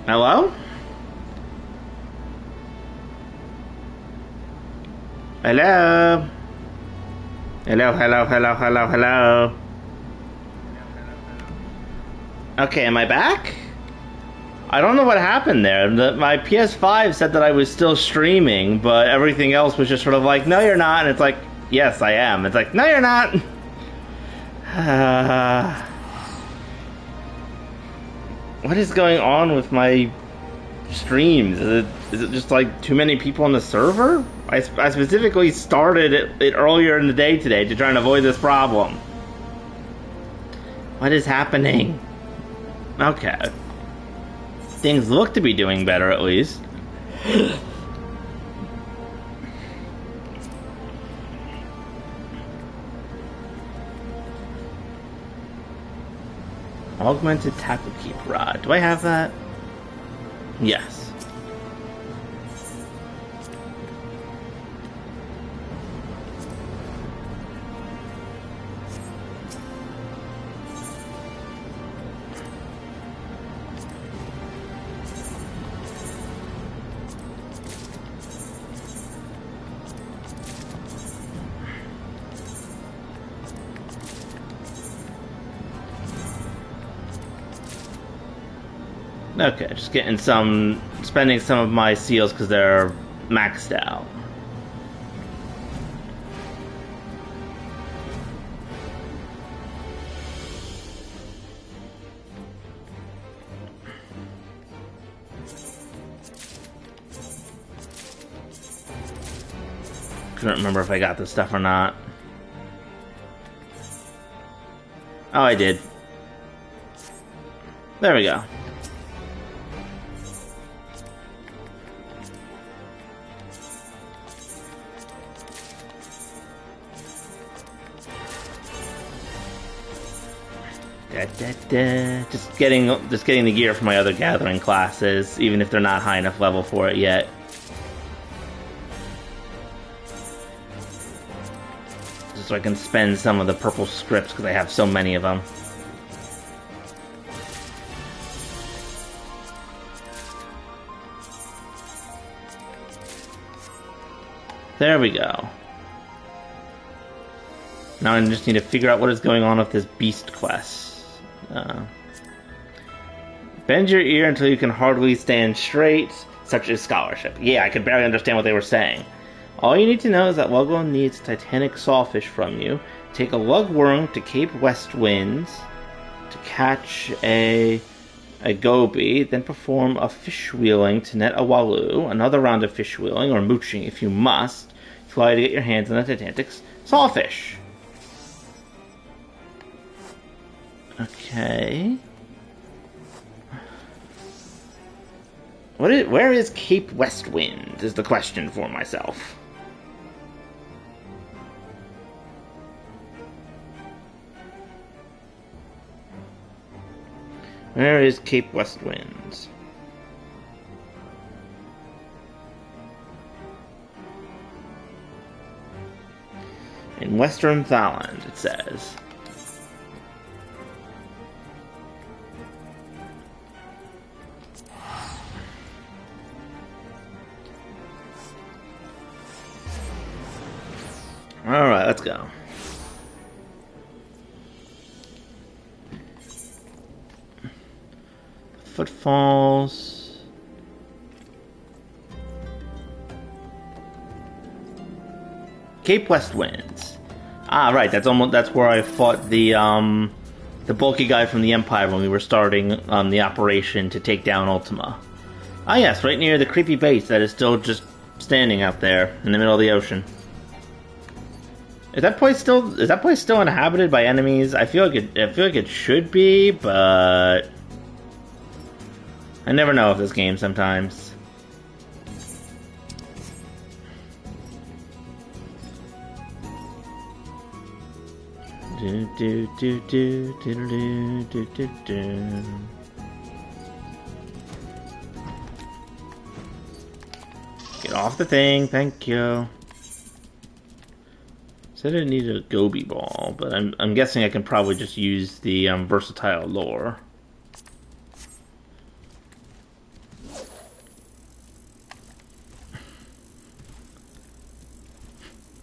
Hello? Hello? Hello, hello, hello, hello, hello. Okay, am I back? I don't know what happened there. My PS5 said that I was still streaming, but everything else was just sort of like, no, you're not. And it's like, yes, I am. It's like, no, you're not. What is going on with my streams? Is it just like too many people on the server? I specifically started it earlier in the day today to try and avoid this problem. What is happening? Okay. Things look to be doing better, at least. Augmented tackle keep rod. Do I have that? Yes. Okay, just spending some of my seals because they're maxed out. Couldn't remember if I got this stuff or not. Oh, I did. There we go. Just getting the gear for my other gathering classes, even if they're not high enough level for it yet. Just so I can spend some of the purple scripts because I have so many of them. There we go. Now I just need to figure out what is going on with this beast quest. Bend your ear until you can hardly stand straight, such as scholarship. Yeah, I could barely understand what they were saying. All you need to know is that Lugworm needs Titanic Sawfish from you. Take a Lugworm to Cape West Winds to catch a goby, then perform a fish wheeling to net a waloo, another round of fish wheeling, or mooching if you must. Fly to get your hands on the Titanic Sawfish. Okay. Where is Cape West Wind is the question for myself. Where is Cape West Winds? In Western Thailand, it says. Alright, let's go. Footfalls. Cape West Winds. Ah, right. That's where I fought the bulky guy from the Empire when we were starting the operation to take down Ultima. Ah, yes, right near the creepy base that is still just standing out there in the middle of the ocean. Is that place still inhabited by enemies? I feel like it should be, but I never know with this game sometimes. Get off the thing, thank you. Said I needed a goby ball, but I'm guessing I can probably just use the versatile lure.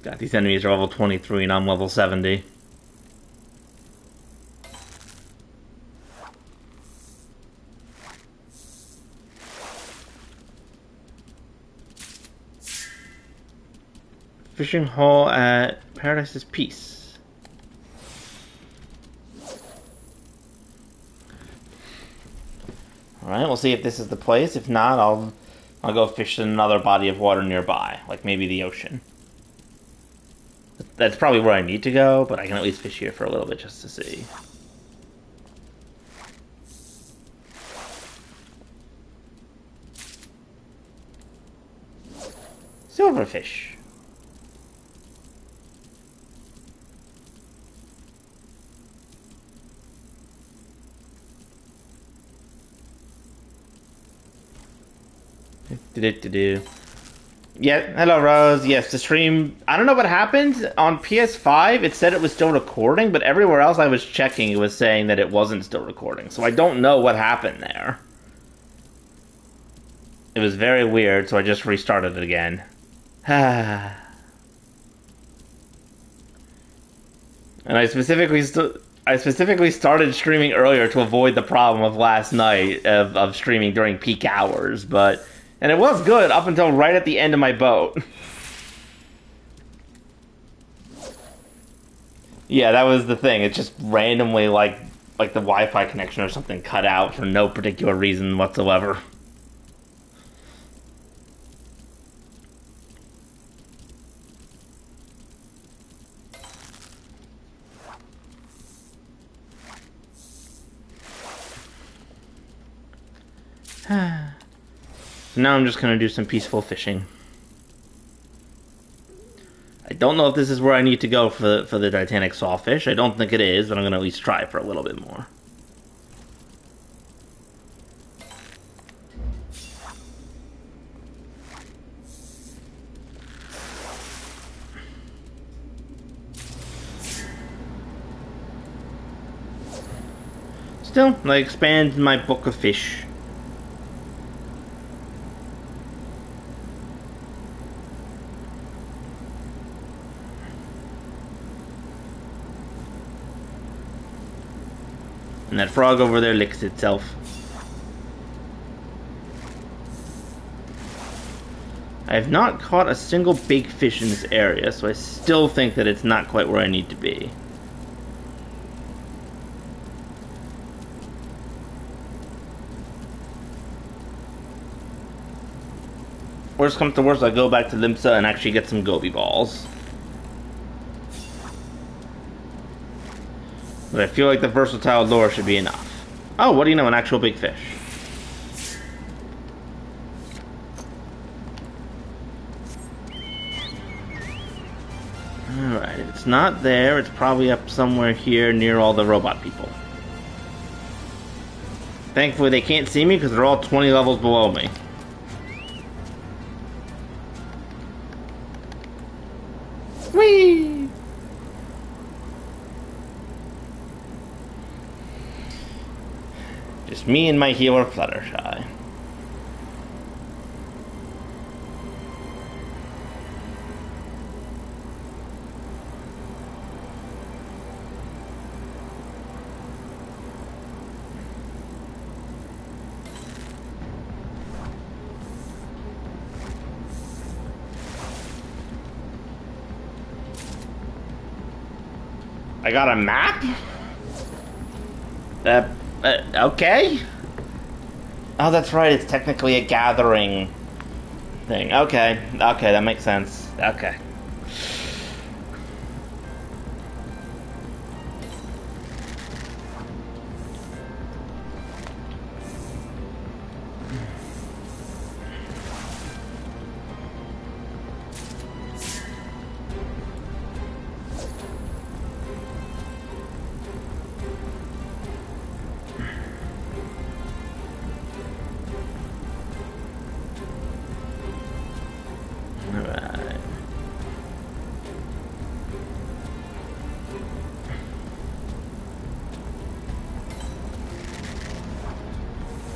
God, these enemies are level 23 and I'm level 70. Fishing hole at Paradise's Peace. Alright, we'll see if this is the place. If not, I'll go fish in another body of water nearby, like maybe the ocean. That's probably where I need to go, but I can at least fish here for a little bit just to see. Silverfish. Yeah, hello Rose. Yes, the stream, I don't know what happened. On PS5 it said it was still recording, but everywhere else I was checking it was saying that it wasn't still recording. So I don't know what happened there. It was very weird, so I just restarted it again. And I specifically started streaming earlier to avoid the problem of last night of streaming during peak hours, and it was good up until right at the end of my boat. Yeah, that was the thing. It just randomly, like the Wi-Fi connection or something cut out for no particular reason whatsoever. So now I'm just going to do some peaceful fishing. I don't know if this is where I need to go for the Titanic sawfish. I don't think it is, but I'm going to at least try for a little bit more. Still, I expand my book of fish. And that frog over there licks itself. I have not caught a single big fish in this area, so I still think that it's not quite where I need to be. Worst comes to worst, I go back to Limsa and actually get some goby balls. But I feel like the versatile lure should be enough. Oh, what do you know? An actual big fish. Alright, if it's not there, it's probably up somewhere here near all the robot people. Thankfully they can't see me because they're all 20 levels below me. Whee! Just me and my healer Fluttershy. I got a map? Okay. Oh, that's right, it's technically a gathering thing. Okay, that makes sense. Okay.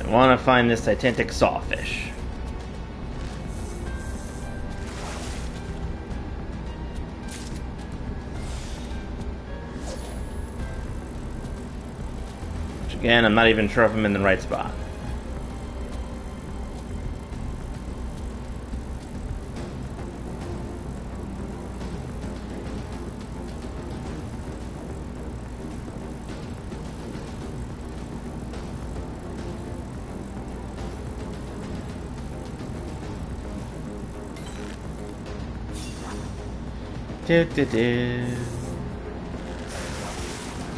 I want to find this Titanic sawfish. Again, I'm not even sure if I'm in the right spot.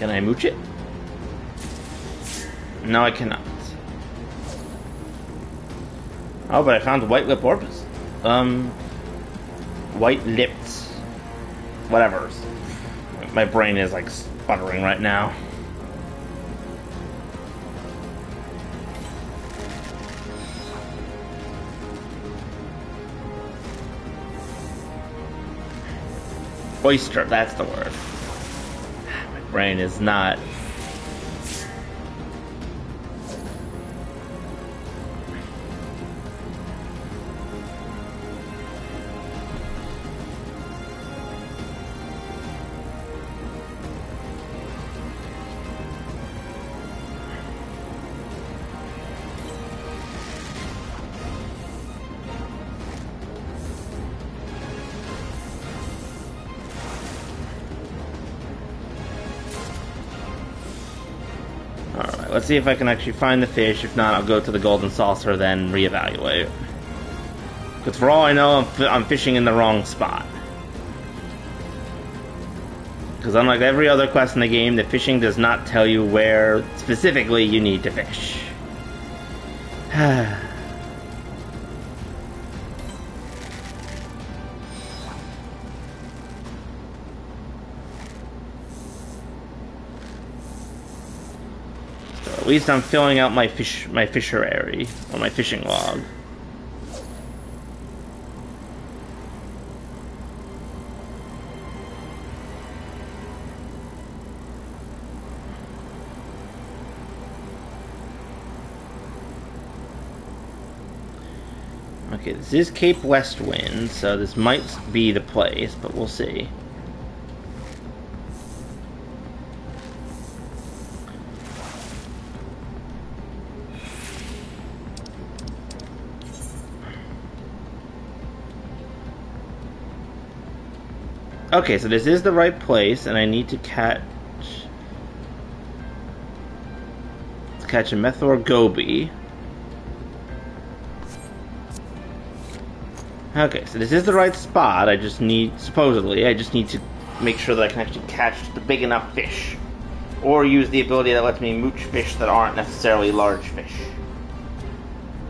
Can I mooch it? No, I cannot. Oh, but I found white lip orbs. White lipped. Whatever. My brain is like sputtering right now. Oyster, that's the word. My brain is not. Alright, let's see if I can actually find the fish. If not, I'll go to the golden saucer, then reevaluate. Because for all I know, I'm fishing in the wrong spot. Because unlike every other quest in the game, the fishing does not tell you where specifically you need to fish. At least I'm filling out my fishery, or my fishing log. Okay, this is Cape Westwind, so this might be the place, but we'll see. Okay, so this is the right place, and I need to catch a Methor Goby. Okay, so this is the right spot. I just need, supposedly, I just need to make sure that I can actually catch the big enough fish, or use the ability that lets me mooch fish that aren't necessarily large fish.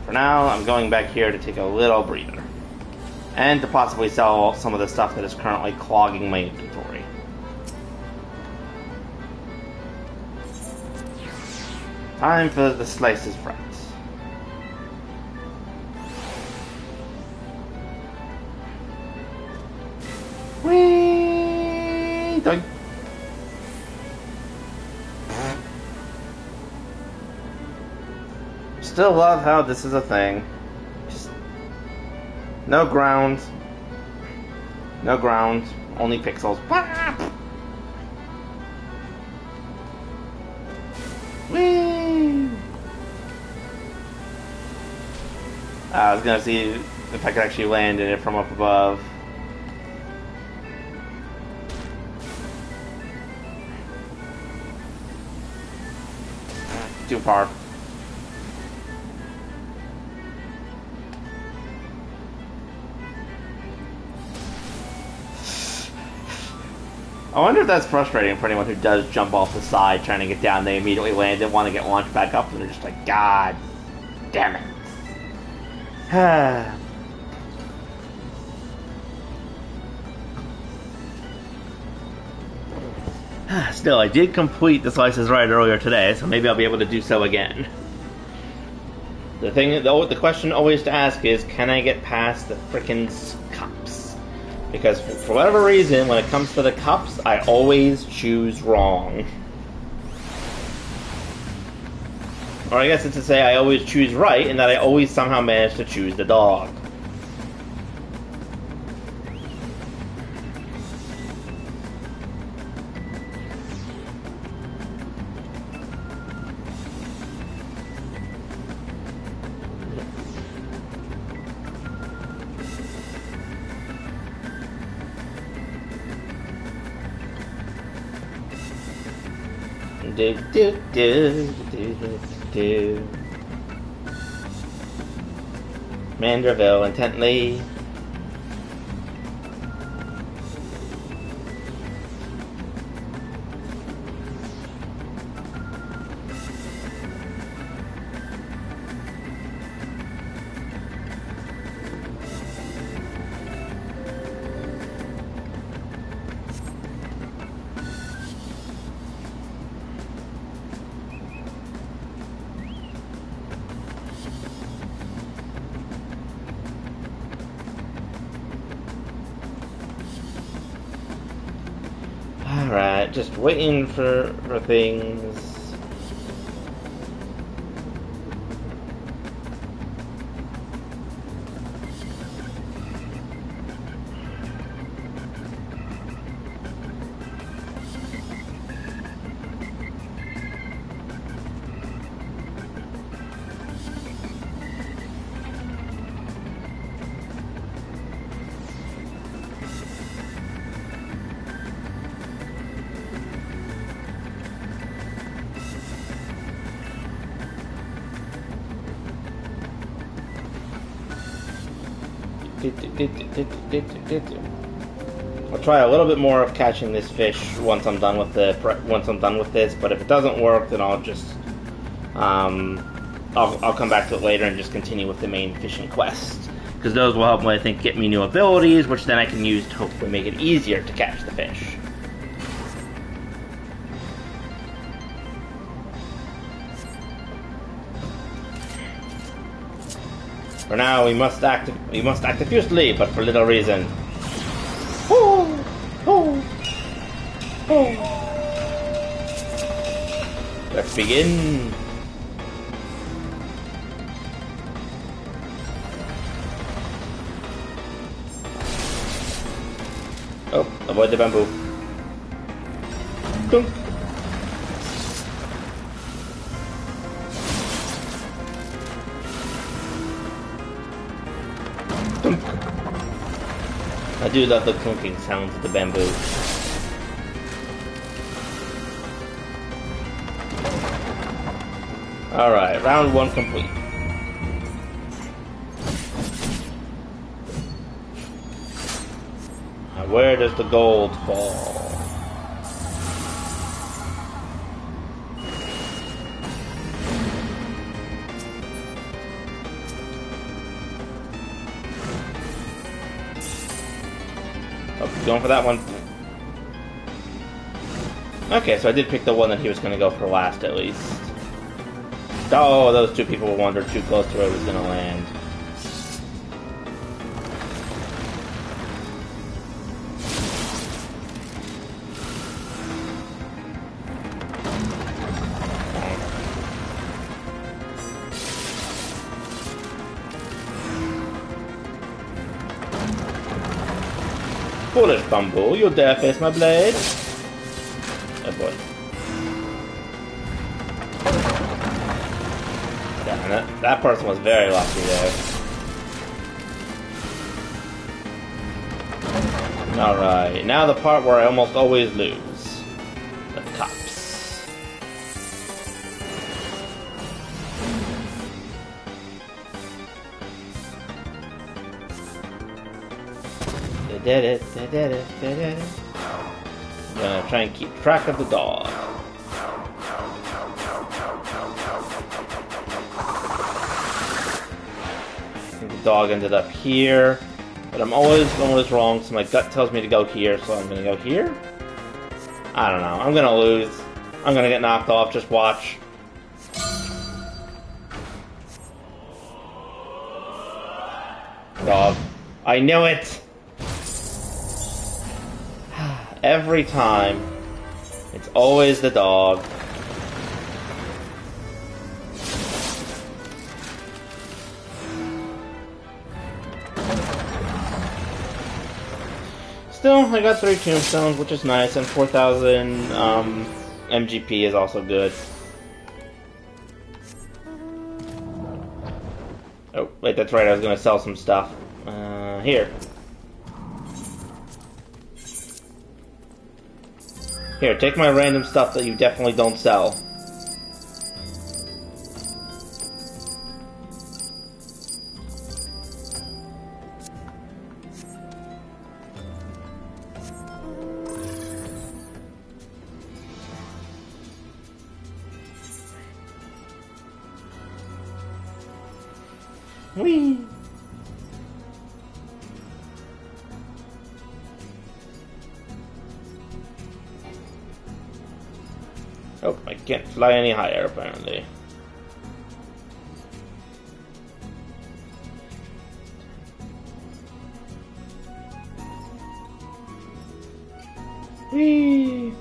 For now, I'm going back here to take a little breather. And to possibly sell some of the stuff that is currently clogging my inventory. Time for the slices fries. Whee! Doink. Still love how this is a thing. No ground. No ground. Only pixels. Whee! I was gonna see if I could actually land in it from up above. Too far. I wonder if that's frustrating for anyone who does jump off the side trying to get down. They immediately land and want to get launched back up, and they're just like, God damn it. Still, I did complete the slices right earlier today, so maybe I'll be able to do so again. The question always to ask is, can I get past the frickin' cups? Because for whatever reason, when it comes to the cups, I always choose wrong. Or I guess it's to say I always choose right, and that I always somehow manage to choose the dog. do do do do do do. Manderville intently. Alright, just waiting for things. I'll try a little bit more of catching this fish once I'm done with this. But if it doesn't work, then I'll just I'll come back to it later and just continue with the main fishing quest, because those will help me, I think, get me new abilities, which then I can use to hopefully make it easier to catch the fish. For now, we must act effusively, but for little reason. Oh, oh, oh. Let's begin. Oh, avoid the bamboo. Dunk. I do love the clinking sounds of the bamboo. Alright, round one complete. Now where does the gold fall? Going for that one. Okay, so I did pick the one that he was going to go for last, at least. Oh, those two people wandered too close to where it was going to land. Foolish bamboo, you dare face my blade? Oh boy. Damn it. That person was very lucky there. Alright, now the part where I almost always lose. The cops. They did it. I'm gonna try and keep track of the dog. I think the dog ended up here, but I'm always wrong, so my gut tells me to go here, so I'm gonna go here? I don't know. I'm gonna lose. I'm gonna get knocked off, just watch. Dog. I knew it! Every time, it's always the dog. Still, I got 3 tombstones, which is nice, and 4,000 MGP is also good. Oh, wait, that's right, I was gonna sell some stuff. Here. Here, take my random stuff that you definitely don't sell. Whee! Oh, I can't fly any higher, apparently. Whee!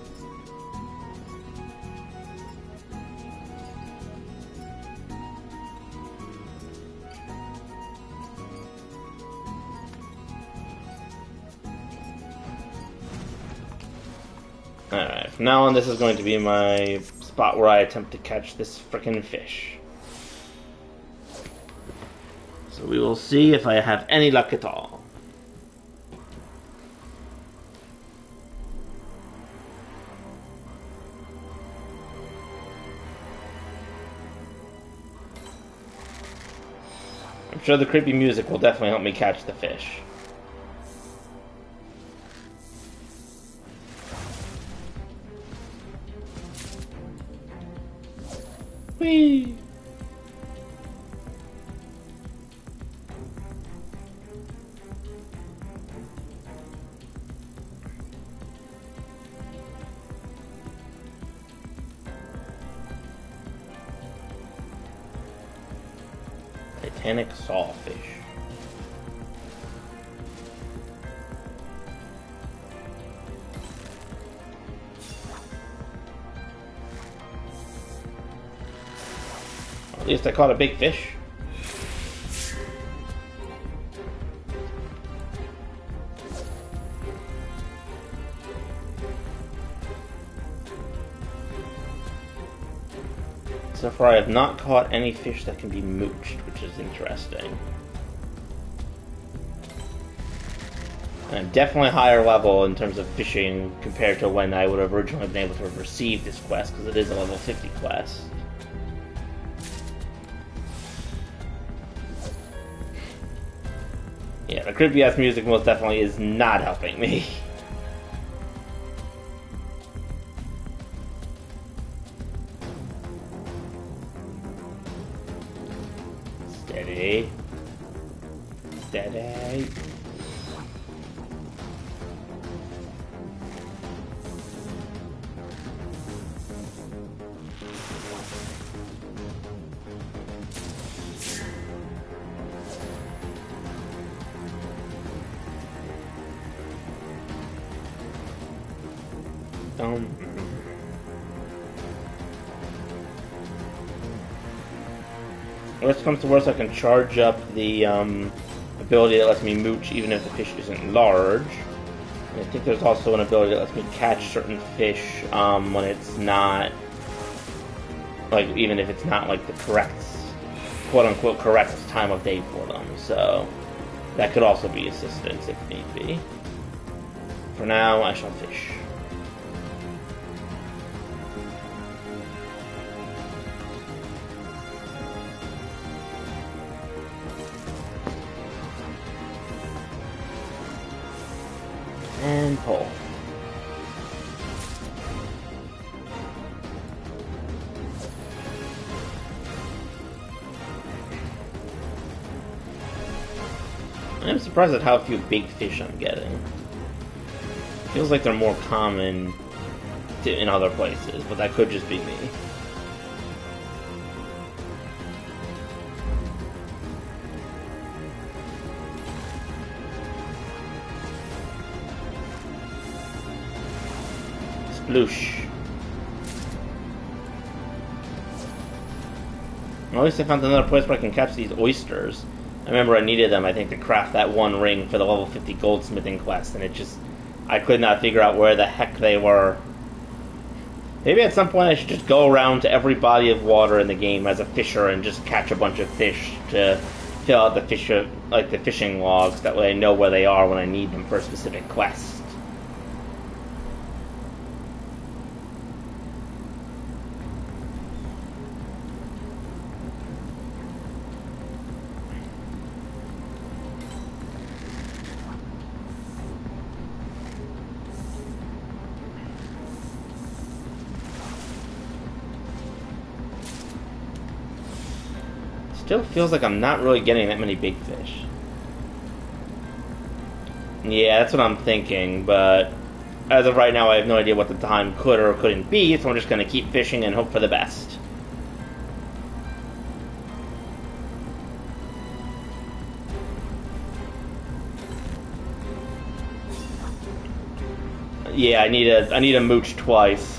Alright, from now on this is going to be my spot where I attempt to catch this frickin' fish. So we will see if I have any luck at all. I'm sure the creepy music will definitely help me catch the fish. Whee! Titanic sawfish. At least I caught a big fish. So far I have not caught any fish that can be mooched, which is interesting. And I'm definitely higher level in terms of fishing compared to when I would have originally been able to have received this quest, because it is a level 50 quest. Yeah, the creepy ass music most definitely is not helping me. Steady. Steady. Worst comes to worst, I can charge up the ability that lets me mooch even if the fish isn't large. And I think there's also an ability that lets me catch certain fish when it's not, like, even if it's not like the correct, quote-unquote correct time of day for them. So that could also be assistance if need be. For now, I shall fish. And pull. I'm surprised at how few big fish I'm getting. Feels like they're more common in other places, but that could just be me. Sploosh. Well, at least I found another place where I can catch these oysters. I remember I needed them, I think, to craft that one ring for the level 50 goldsmithing quest, and I could not figure out where the heck they were. Maybe at some point I should just go around to every body of water in the game as a fisher and just catch a bunch of fish to fill out the fishing logs. That way I know where they are when I need them for a specific quest. Still feels like I'm not really getting that many big fish. Yeah, that's what I'm thinking, but as of right now, I have no idea what the time could or couldn't be, so I'm just going to keep fishing and hope for the best. Yeah, I need a mooch twice.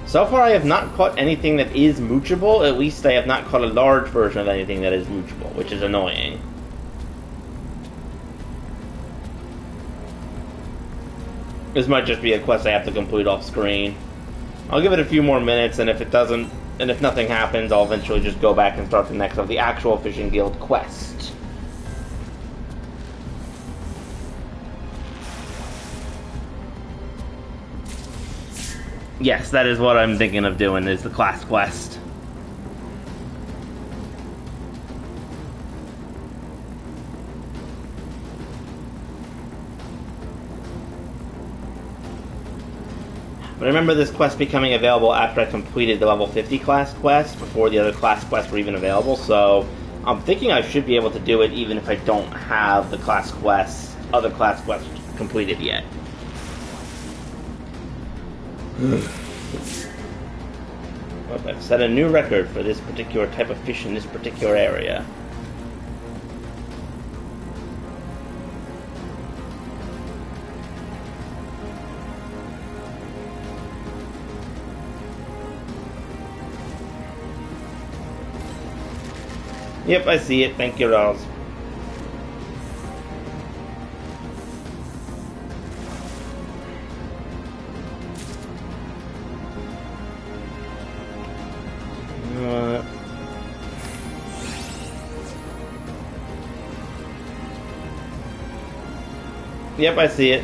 So far, I have not caught anything that is moochable. At least I have not caught a large version of anything that is moochable, which is annoying. This might just be a quest I have to complete off screen. I'll give it a few more minutes, and if it doesn't, and if nothing happens, I'll eventually just go back and start the next of the actual Fishing Guild quest. Yes, that is what I'm thinking of doing, is the class quest. But I remember this quest becoming available after I completed the level 50 class quest, before the other class quests were even available, so I'm thinking I should be able to do it even if I don't have the other class quests completed yet. Well, I've set a new record for this particular type of fish in this particular area. Yep, I see it. Thank you, Rouse. Yep, I see it.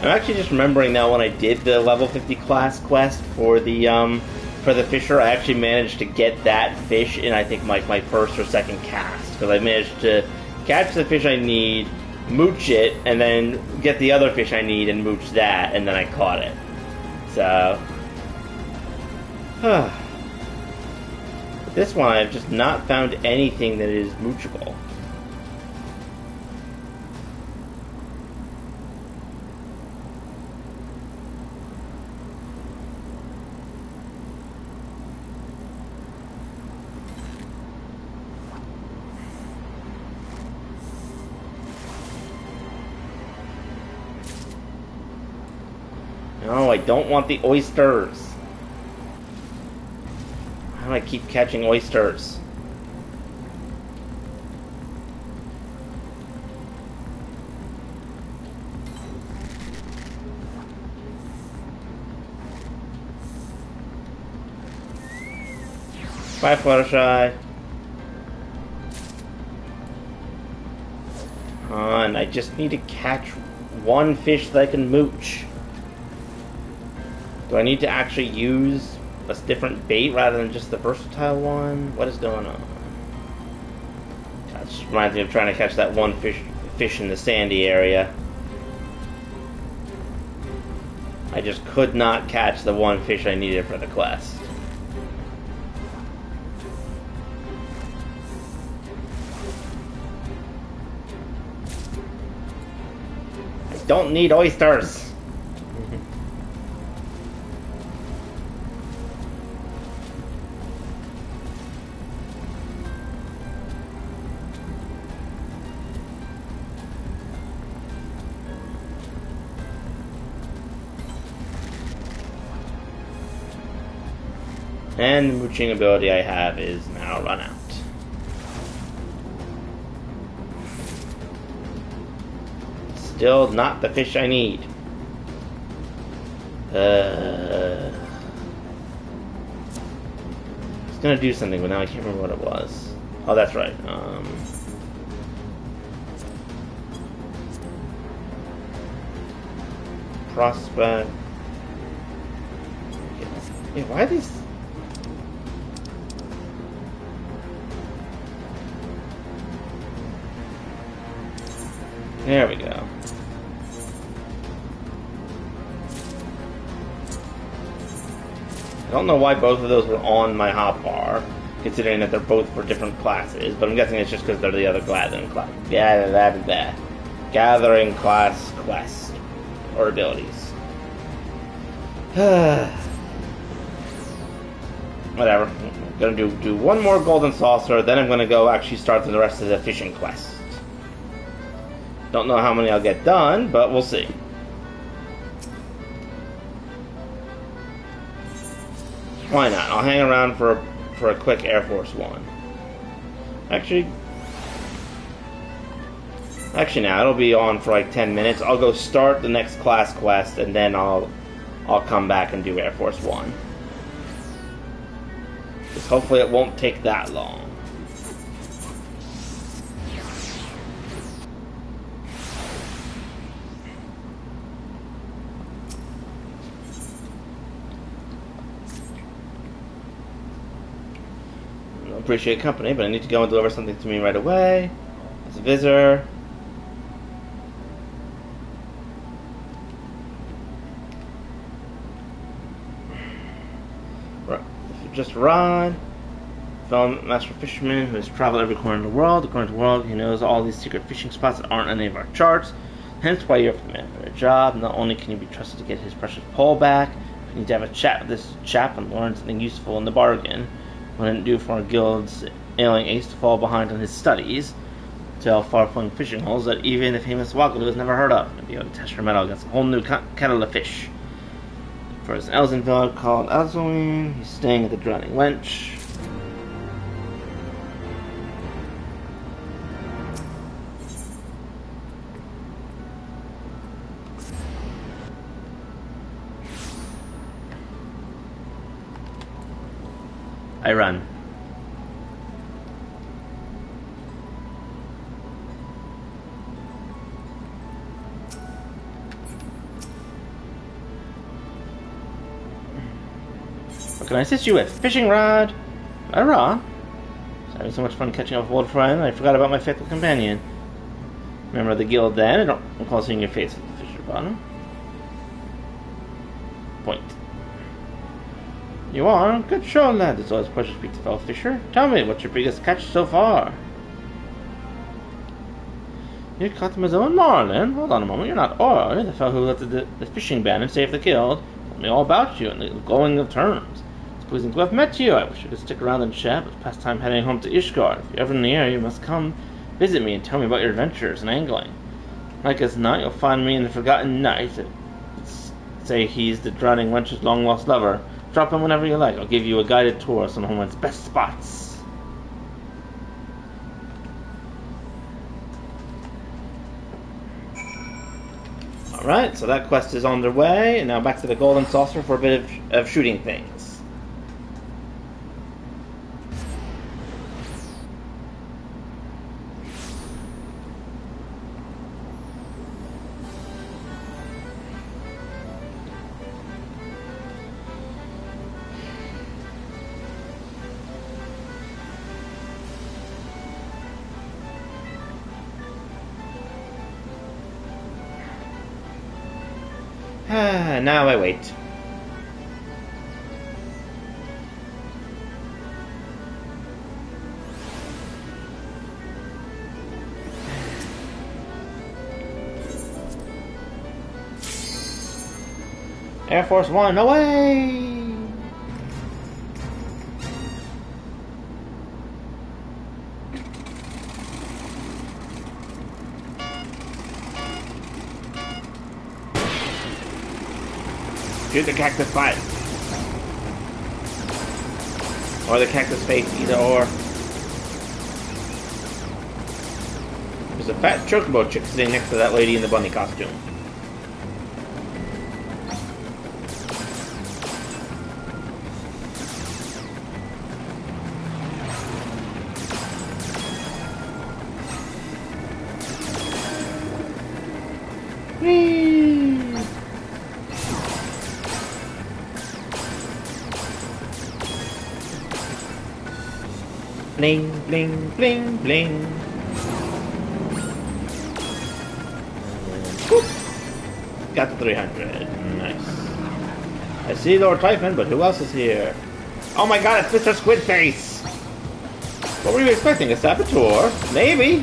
I'm actually just remembering now when I did the level 50 class quest for the fisher, I actually managed to get that fish in, I think, my first or second cast, because I managed to catch the fish I need, mooch it, and then get the other fish I need and mooch that, and then I caught it. So this one, I've just not found anything that is moochable. No, I don't want the oysters. Why do I keep catching oysters? Bye, Fluttershy. Come on, I just need to catch one fish that I can mooch. Do I need to actually use a different bait rather than just the versatile one? What is going on? That just reminds me of trying to catch that one fish in the sandy area. I just could not catch the one fish I needed for the quest. I don't need oysters! And the mooching ability I have is now run out. Still not the fish I need. I was gonna do something, but now I can't remember what it was. Oh, that's right. Prospect. Yeah, why are these? There we go. I don't know why both of those were on my hotbar, considering that they're both for different classes, but I'm guessing it's just because they're the other gathering class. Gathering class quest. Or abilities. Whatever. I'm gonna do one more golden saucer, then I'm gonna go actually start the rest of the fishing quest. Don't know how many I'll get done, but we'll see. Why not? I'll hang around for a quick Air Force One. Actually, now it'll be on for like 10 minutes. I'll go start the next class quest, and then I'll come back and do Air Force One. Just hopefully it won't take that long. I appreciate company, but I need to go and deliver something to me right away. As a visitor. Just Rod, fellow master fisherman who has traveled every corner of the world. According to the world, he knows all these secret fishing spots that aren't on any of our charts. Hence why you're the man for the job. Not only can you be trusted to get his precious pole back, you need to have a chat with this chap and learn something useful in the bargain. Wouldn't it do for our guild's ailing ace to fall behind on his studies, tell far-flung fishing holes that even the famous Waggle has never heard of, and be able to test your mettle against a whole new kettle of fish. For his Elzen villa called Elzoin, he's staying at the Drowning Wench. I run. What can I assist you with? Fishing rod? I was having so much fun catching up with old friend, I forgot about my faithful companion. Member of the guild then, I don't recall seeing your face at the Fisher Bottom. Point. You are? Good show, lad. It's always a pleasure to speak to fellow fisher. Tell me, what's your biggest catch so far? You caught him as own marlin? Hold on a moment, you're not Or, the fellow who lifted the fishing ban and saved the guild. Told me all about you in the glowing of terms. It's pleasing to have met you. I wish you could stick around and chat, but it's past time heading home to Ishgard. If you're ever in the area, you must come visit me and tell me about your adventures in angling. Like as not, you'll find me in the Forgotten Night. Say he's the Drowning Wench's long-lost lover. Drop in whenever you like. I'll give you a guided tour of some of Homeland's best spots. Alright, so that quest is on their way, and now back to the Golden Saucer for a bit of shooting things. Now I wait. Air Force One, away! Shoot the cactus butt. Or the cactus face, either or. There's a fat chocobo chick sitting next to that lady in the bunny costume. Bling, bling, bling, bling. Got the 300. Nice. I see Lord Typhon, but who else is here? Oh my god, it's Mr. Squidface! What were you expecting? A saboteur? Maybe!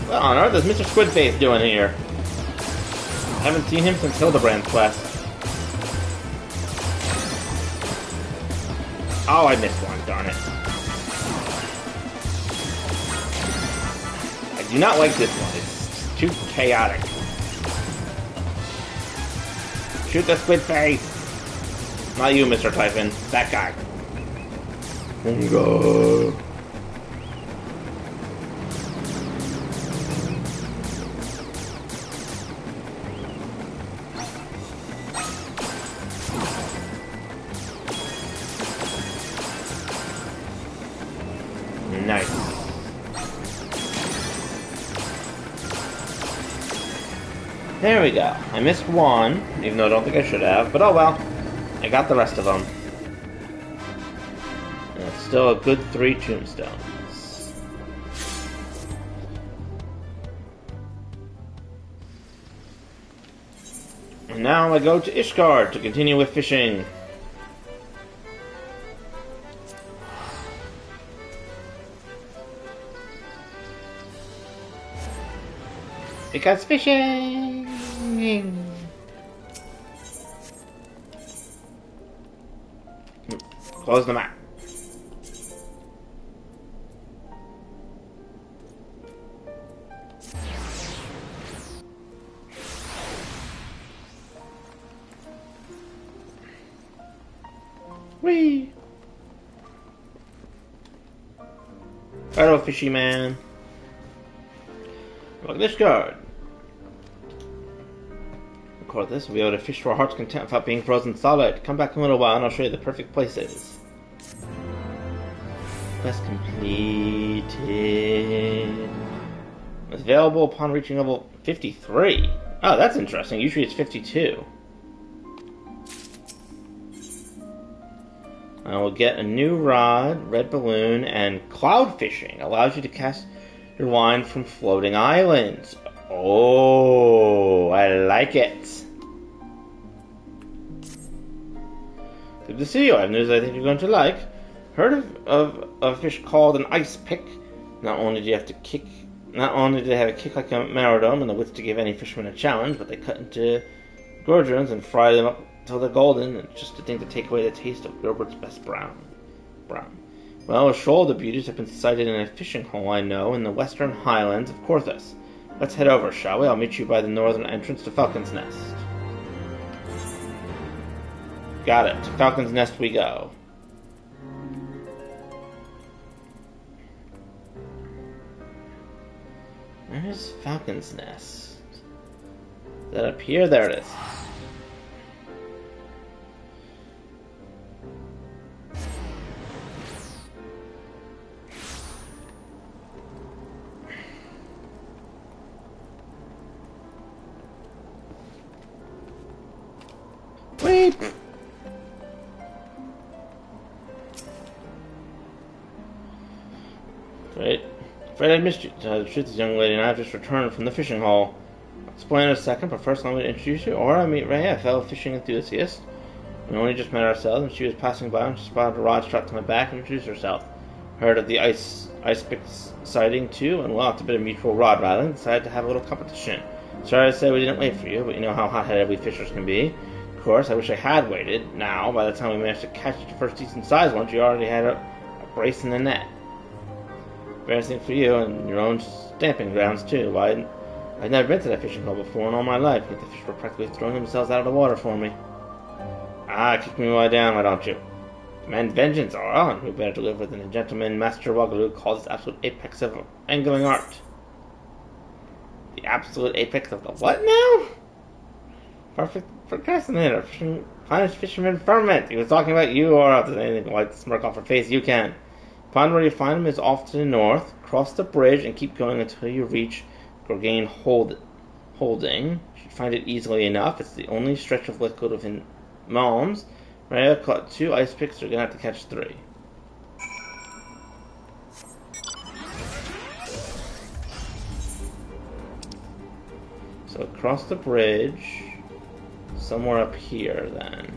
What on earth is Mr. Squidface doing here? I haven't seen him since Hildebrand's quest. Oh, I missed one, darn it. I do not like this one. It's too chaotic. Shoot the squid face! Not you, Mr. Typhon. That guy. Go. Nice. There we go. I missed one, even though I don't think I should have, but oh well. I got the rest of them. And it's still a good 3 tombstones. And now I go to Ishgard to continue with fishing. Because fishing! Close the map. Whee! Hello, fishy man. Look at this card. Record this, we'll be able to fish to our heart's content without being frozen solid. Come back in a little while and I'll show you the perfect places. Quest completed. It's available upon reaching level 53. Oh, that's interesting. Usually it's 52. I will get a new rod, red balloon, and cloud fishing. Allows you to cast your line from floating islands. Oh, I like it. Good to see you. I have news I think you're going to like. Heard of a fish called an ice pick? Not only do they have a kick like a marrow and the wits to give any fisherman a challenge, but they cut into gudgeons and fry them up until they're golden. And just a thing to take away the taste of Gilbert's best brown. Well, a shoal of the beauties have been sighted in a fishing hole I know in the western highlands of Corthus. Let's head over, shall we? I'll meet you by the northern entrance to Falcon's Nest. Got it. To Falcon's Nest we go. Where's Falcon's Nest? Is that up here? There it is. Wait! Great. Afraid I missed you. To tell the truth, this young lady and I have just returned from the fishing hole. I'll explain in a second, but first let me introduce you. Or meet Ray, a fellow fishing enthusiast. We only just met ourselves, and she was passing by when she spotted a rod strapped to my back and introduced herself. Heard of the ice pick sighting too, and well, after a bit of mutual rod rattling, decided to have a little competition. Sorry to say we didn't wait for you, but you know how hot-headed we fishers can be. Of course, I wish I had waited. Now, by the time we managed to catch the first decent-sized one, you already had a brace in the net. Embarrassing for you and your own stamping grounds too. Why, I'd never been to that fishing hole before in all my life, yet the fish were practically throwing themselves out of the water for me. Ah, kick me while down, why don't you? Demand vengeance, or on. We better deliver than a gentleman, Master Wagalu, calls this absolute apex of angling art. The absolute apex of the what now? Perfect procrastinator, finest fisherman firmament. He was talking about you, or if there's anything like the smirk off her face, you can. Find where you find him is off to the north. Cross the bridge and keep going until you reach Gorgain Holding. You should find it easily enough. It's the only stretch of liquid within Malms. Rhea caught 2 ice picks, you're gonna have to catch 3. So across the bridge, somewhere up here then.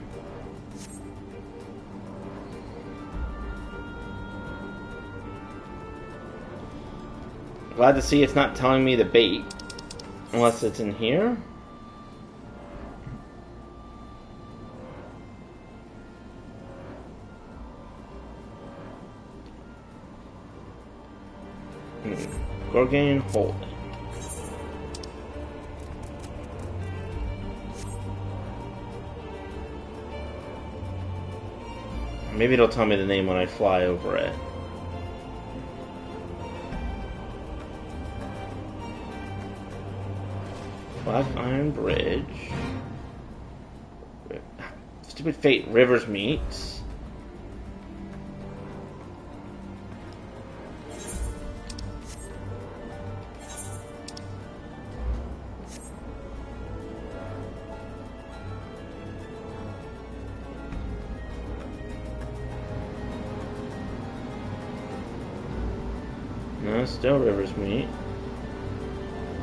Glad to see it's not telling me the bait. Unless it's in here? Gorgane Holding. Maybe it'll tell me the name when I fly over it. Black Iron Bridge. Stupid Fate, Rivers Meet. No, still Rivers Meet.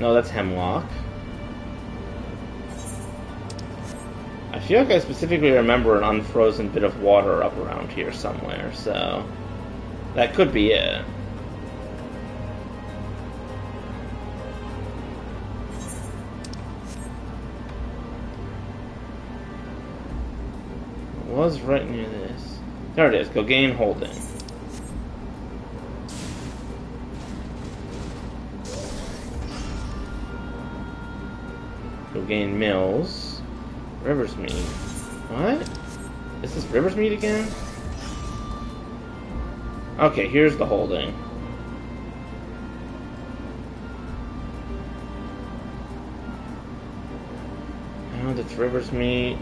No, that's Hemlock. I feel like I specifically remember an unfrozen bit of water up around here somewhere, so that could be it. It was right near this. There it is, Gorgane Holding. Gorgane Mills. Rivers Meet. What? Is this Rivers Meet again? Okay, here's the holding. And it's Rivers Meet.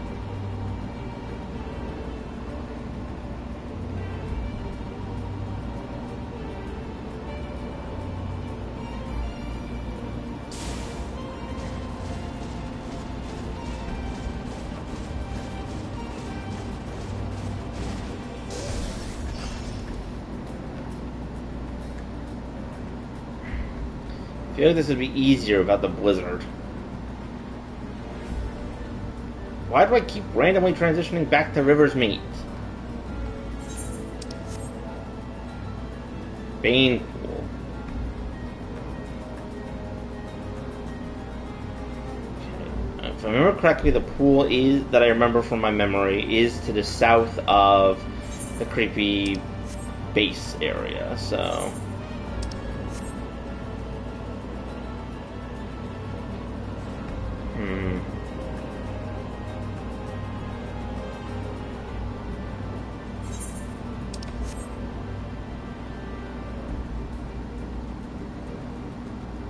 I feel like this would be easier without the blizzard. Why do I keep randomly transitioning back to Rivers Meet? Bane Pool. Okay. If I remember correctly, the pool is that I remember from my memory is to the south of the creepy base area, so.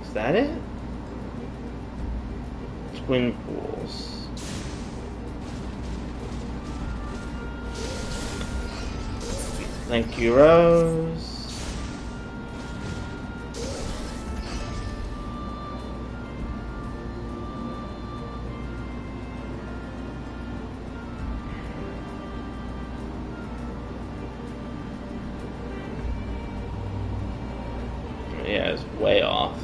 Is that it? Twin pools. Thank you, Rose. Yeah, it's way off.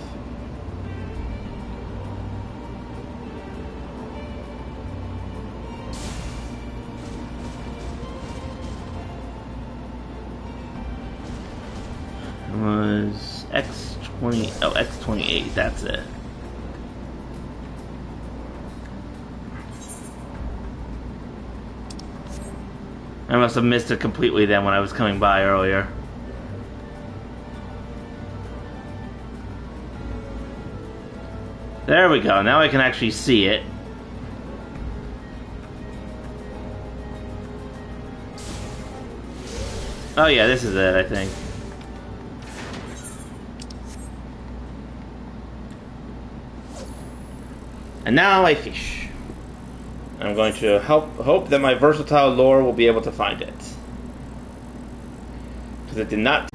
It was X20, oh, X28, that's it. I must have missed it completely then when I was coming by earlier. There we go, now I can actually see it. Oh yeah, this is it, I think. And now I fish. I'm going to hope that my versatile lore will be able to find it. Because it did not.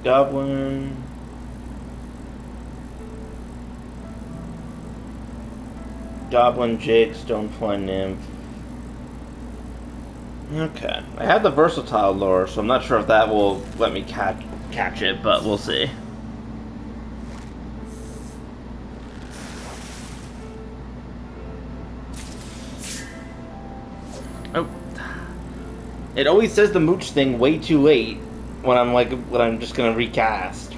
Goblin. Goblin, Jake, Stonefly Nymph. Okay. I have the versatile lure, so I'm not sure if that will let me catch it, but we'll see. Oh. It always says the mooch thing way too late when I'm just gonna recast.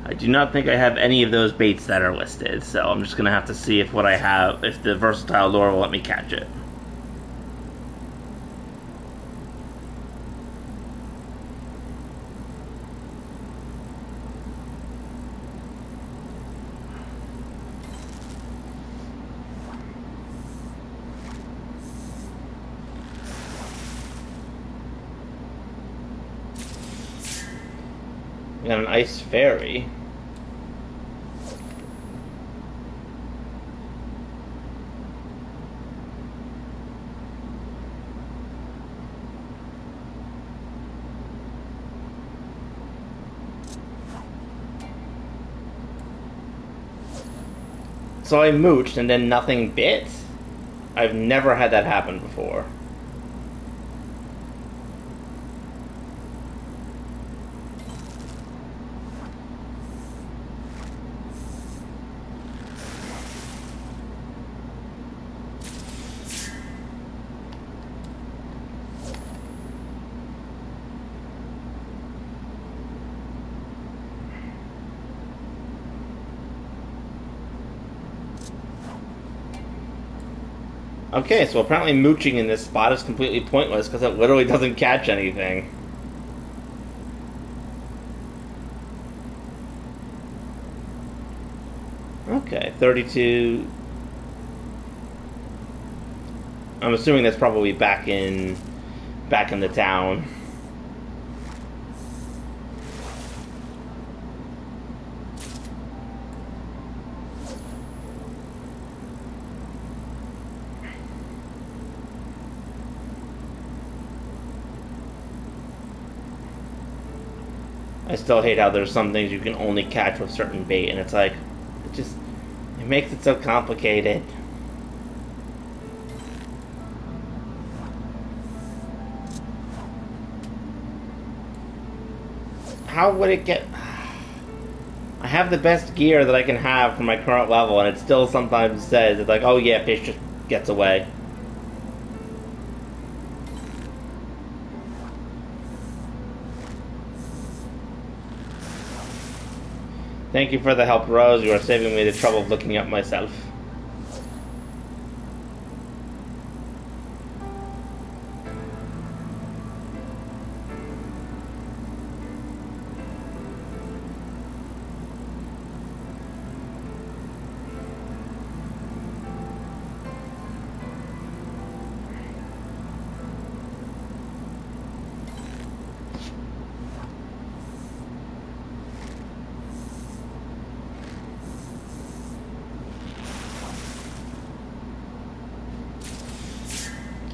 I do not think I have any of those baits that are listed, so I'm just gonna have to see if if the versatile lure will let me catch it. We got an ice fairy. So I mooched and then nothing bit? I've never had that happen before. Okay, so apparently mooching in this spot is completely pointless because it literally doesn't catch anything. Okay, 32. I'm assuming that's probably back in the town. I still hate how there's some things you can only catch with certain bait, and it's like, it makes it so complicated. How would it get... I have the best gear that I can have for my current level, and it still sometimes says, it's like, oh yeah, fish just gets away. Thank you for the help, Rose. You are saving me the trouble of looking up myself.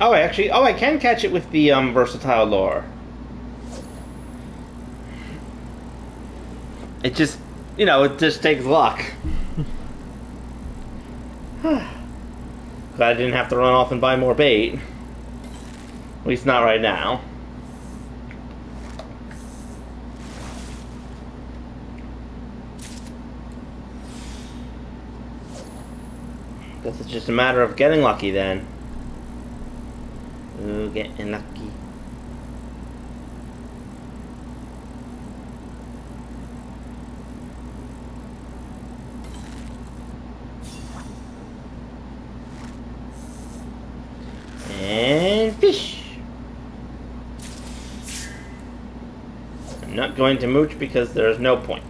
Oh, I can catch it with the versatile lure. It just, it just takes luck. Glad I didn't have to run off and buy more bait. At least not right now. Guess it's just a matter of getting lucky then. Ooh, getting lucky. And fish. not going to mooch because there is no point.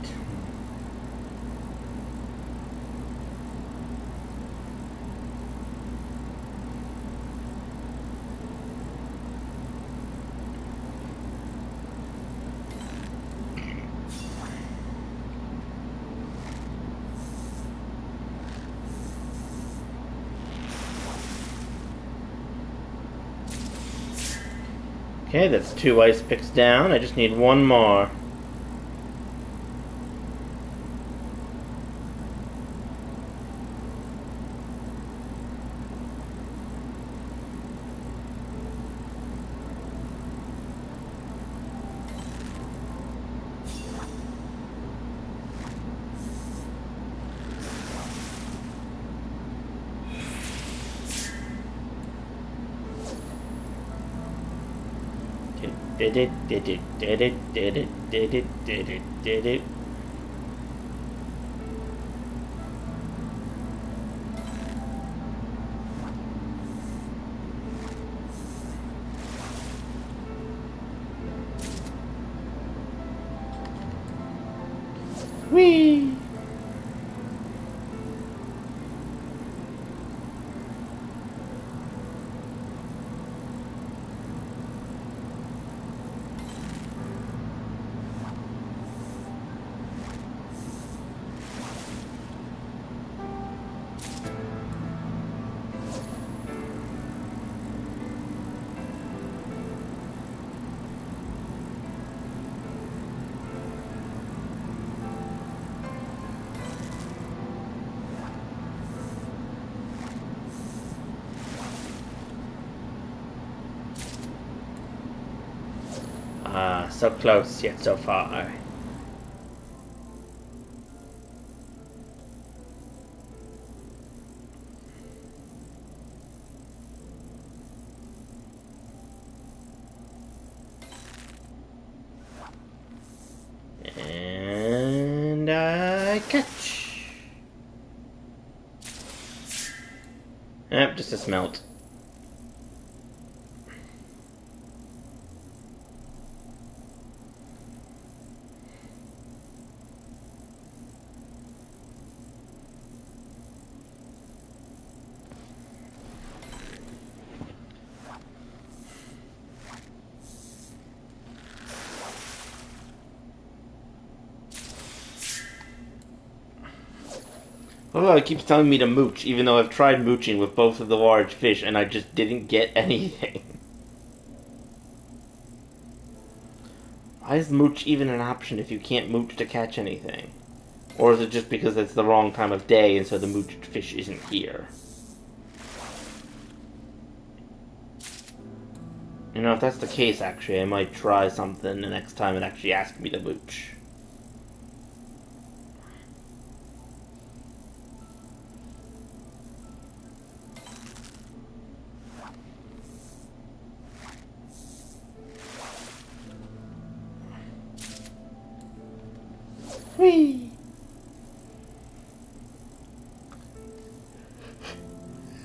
Okay, that's 2 ice picks down. I just need 1 more. Whee! So close, yet so far. And I catch. Yep, just a smelt. Although it keeps telling me to mooch, even though I've tried mooching with both of the large fish and I just didn't get anything. Why is mooch even an option if you can't mooch to catch anything? Or is it just because it's the wrong time of day and so the mooched fish isn't here? You know, if that's the case, actually, I might try something the next time it actually asks me to mooch. Whee!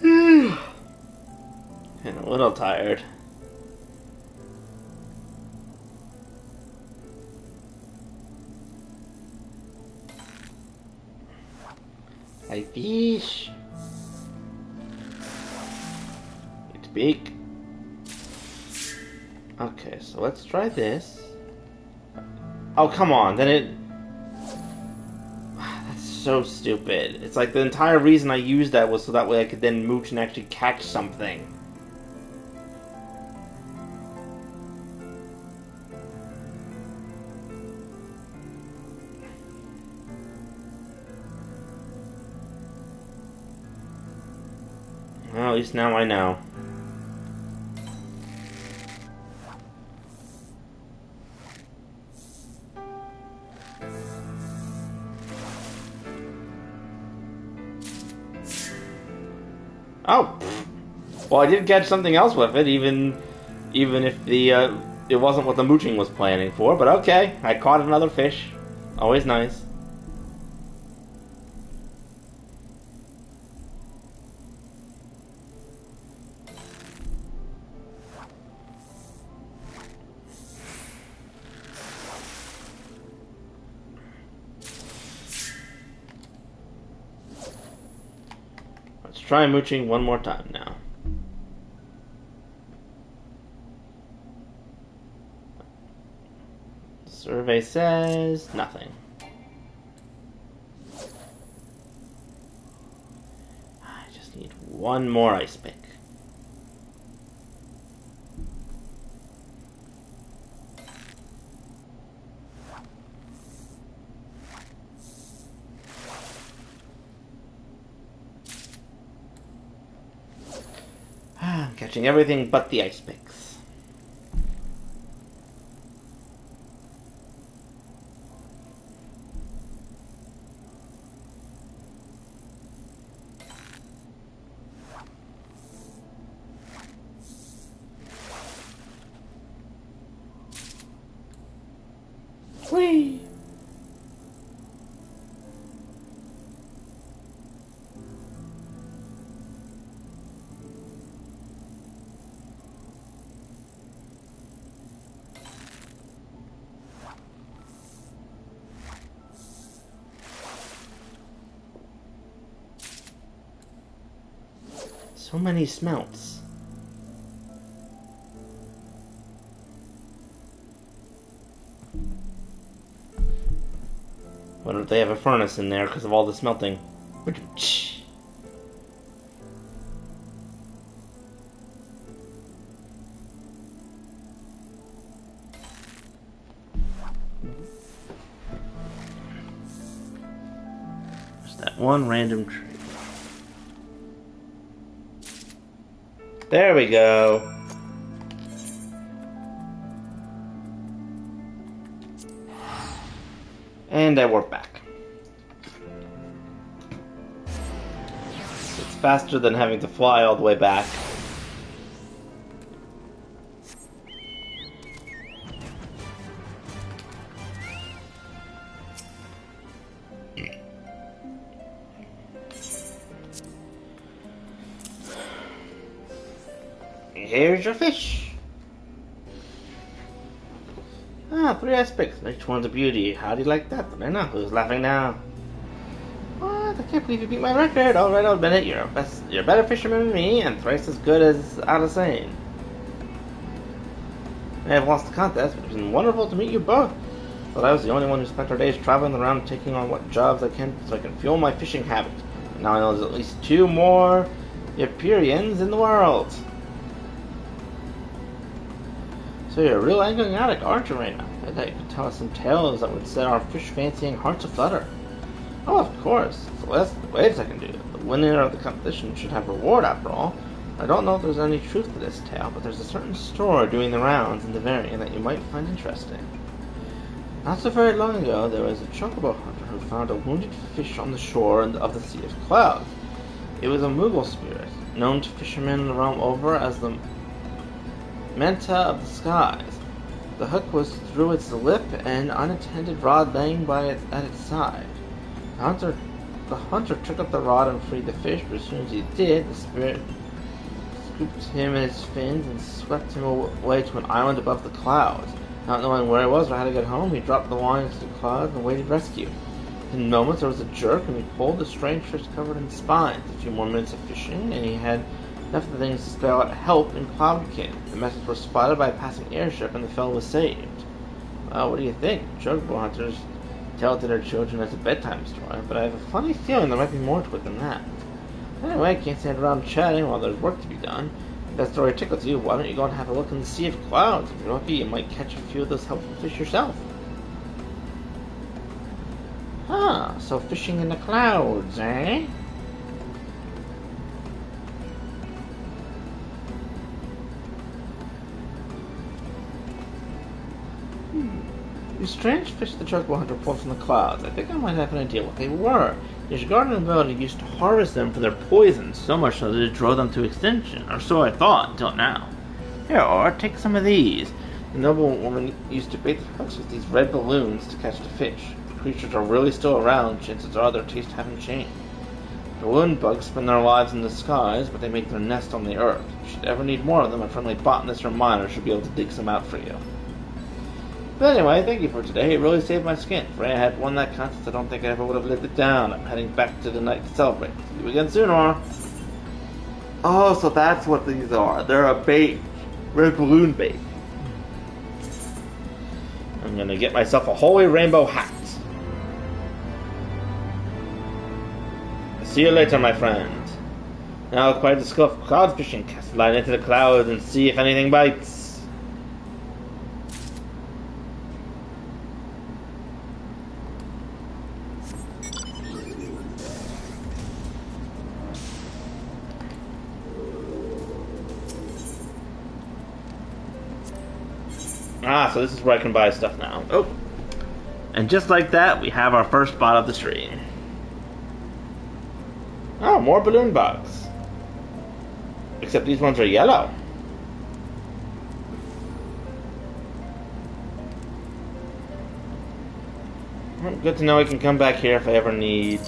And a little tired. Hi, fish. It's big. Okay, so let's try this. Oh, come on, then it... That's so stupid. It's like the entire reason I used that was so that way I could then mooch and actually catch something. Well, at least now I know. Oh, well, I did catch something else with it, even if the it wasn't what the mooching was planning for. But okay, I caught another fish. Always nice. try mooching one more time now. Survey says nothing. I just need one more ice pick. I'm catching everything but the ice picks. Whee! So many smelts. Wonder if they have a furnace in there because of all the smelting. There's that one random tree. There we go. And I warp back. It's faster than having to fly all the way back. Here's your fish. Ah, 3 aspects. Each one's a beauty. How do you like that? I know. Who's laughing now? What? I can't believe you beat my record. Alright, I'll admit it. You're a better fisherman than me, and thrice as good as Alasane. I have lost the contest, but it's been wonderful to meet you both. But I was the only one who spent our days traveling around taking on what jobs I can so I can fuel my fishing habit. And now I know there's at least 2 more Empyreans in the world. So you're a real angling addict, aren't you, Raina? I thought you could tell us some tales that would set our fish-fancying hearts aflutter. Oh, of course. It's the least ways I can do. The winner of the competition should have reward, after all. I don't know if there's any truth to this tale, but there's a certain store doing the rounds in the Varian that you might find interesting. Not so very long ago, there was a chocobo hunter who found a wounded fish on the shore of the Sea of Clouds. It was a Moogle spirit, known to fishermen the realm over as the Manta of the Skies. The hook was through its lip, and unattended rod laying at its side. The hunter took up the rod and freed the fish, but as soon as he did, the spirit scooped him in its fins and swept him away to an island above the clouds. Not knowing where he was or how to get home, he dropped the line into the clouds and waited rescue. In moments there was a jerk, and he pulled the strange fish covered in spines. A few more minutes of fishing, and he had enough of the things to spell out help in Cloudkin. The message was spotted by a passing airship, and the fellow was saved. Well, what do you think? Chocobo hunters tell it to their children as a bedtime story, but I have a funny feeling there might be more to it than that. Anyway, I can't stand around chatting while there's work to be done. If that story tickles you, why don't you go and have a look in the Sea of Clouds? If you're lucky, you might catch a few of those helpful fish yourself. Ah, so fishing in the clouds, eh? These strange fish the chocobo hunter pulled from the clouds. I think I might have an idea what they were. His garden ability used to harvest them for their poison, so much so that it drove them to extinction, or so I thought until now. Here, or take some of these. The noblewoman used to bait the hooks with these red balloons to catch the fish. If the creatures are really still around, chances are their taste haven't changed. The balloon bugs spend their lives in the skies, but they make their nest on the earth. If you should ever need more of them, a friendly botanist or miner should be able to dig some out for you. But anyway, thank you for today. It really saved my skin. If I had won that contest, I don't think I ever would have lived it down. I'm heading back to the night to celebrate. See you again soon, Aurora. Oh, so that's what these are. They're a bait. Red balloon bait. I'm gonna get myself a holy rainbow hat. See you later, my friend. Now acquire the skill of cloud fishing. Cast a line into the clouds and see if anything bites. Ah, so this is where I can buy stuff now. Oh. And just like that, we have our first spot of the stream. Oh, more balloon bugs. Except these ones are yellow. Well, good to know I can come back here if I ever need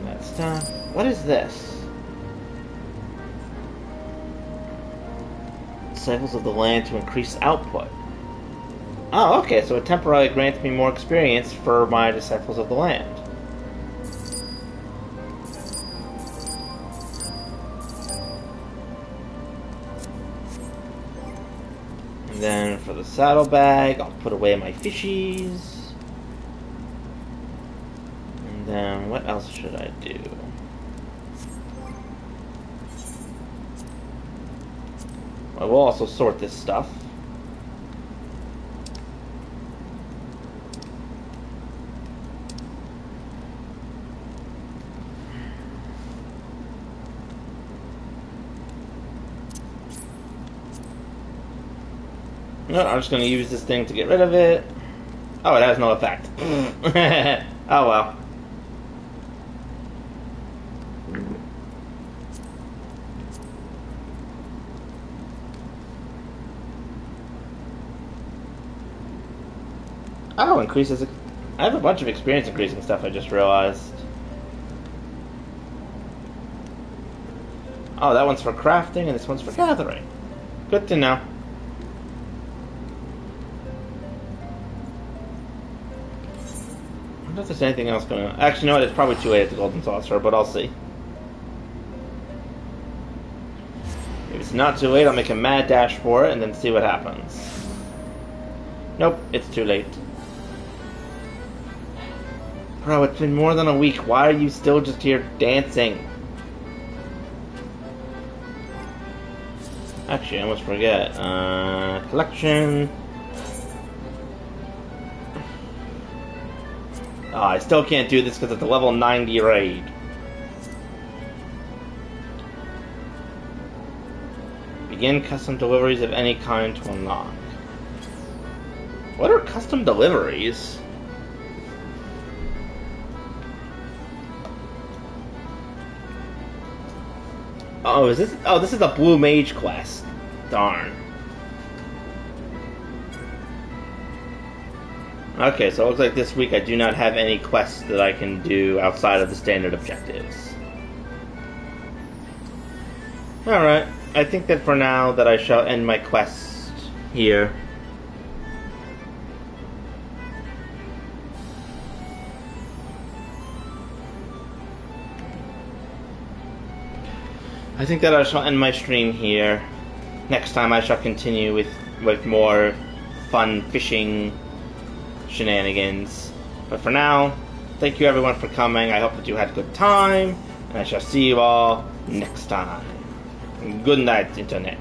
that stuff. What is this? Disciples of the land to increase output. Oh, okay, so it temporarily grants me more experience for my Disciples of the Land. And then for the saddlebag, I'll put away my fishies. And then what else should I do? I will also sort this stuff. No, I'm just going to use this thing to get rid of it. Oh, it has no effect. Oh well. Oh, increases. I have a bunch of experience increasing stuff, I just realized. Oh, that one's for crafting and this one's for gathering. Good to know. I don't know if there's anything else going on. Actually, no, it's probably too late at the Golden Saucer, but I'll see. If it's not too late, I'll make a mad dash for it and then see what happens. Nope, it's too late. Bro, it's been more than a week. Why are you still just here dancing? Actually, I almost forget. Collection. Oh, I still can't do this because it's a level 90 raid. Begin custom deliveries of any kind to unlock. What are custom deliveries? Oh, is this? Oh, this is a blue mage quest. Darn. Okay, so it looks like this week I do not have any quests that I can do outside of the standard objectives. Alright, I think that for now that I shall end my quest here. I think that I shall end my stream here. Next time I shall continue with more fun fishing shenanigans. But for now, thank you everyone for coming. I hope that you had a good time, and I shall see you all next time. Good night, Internet.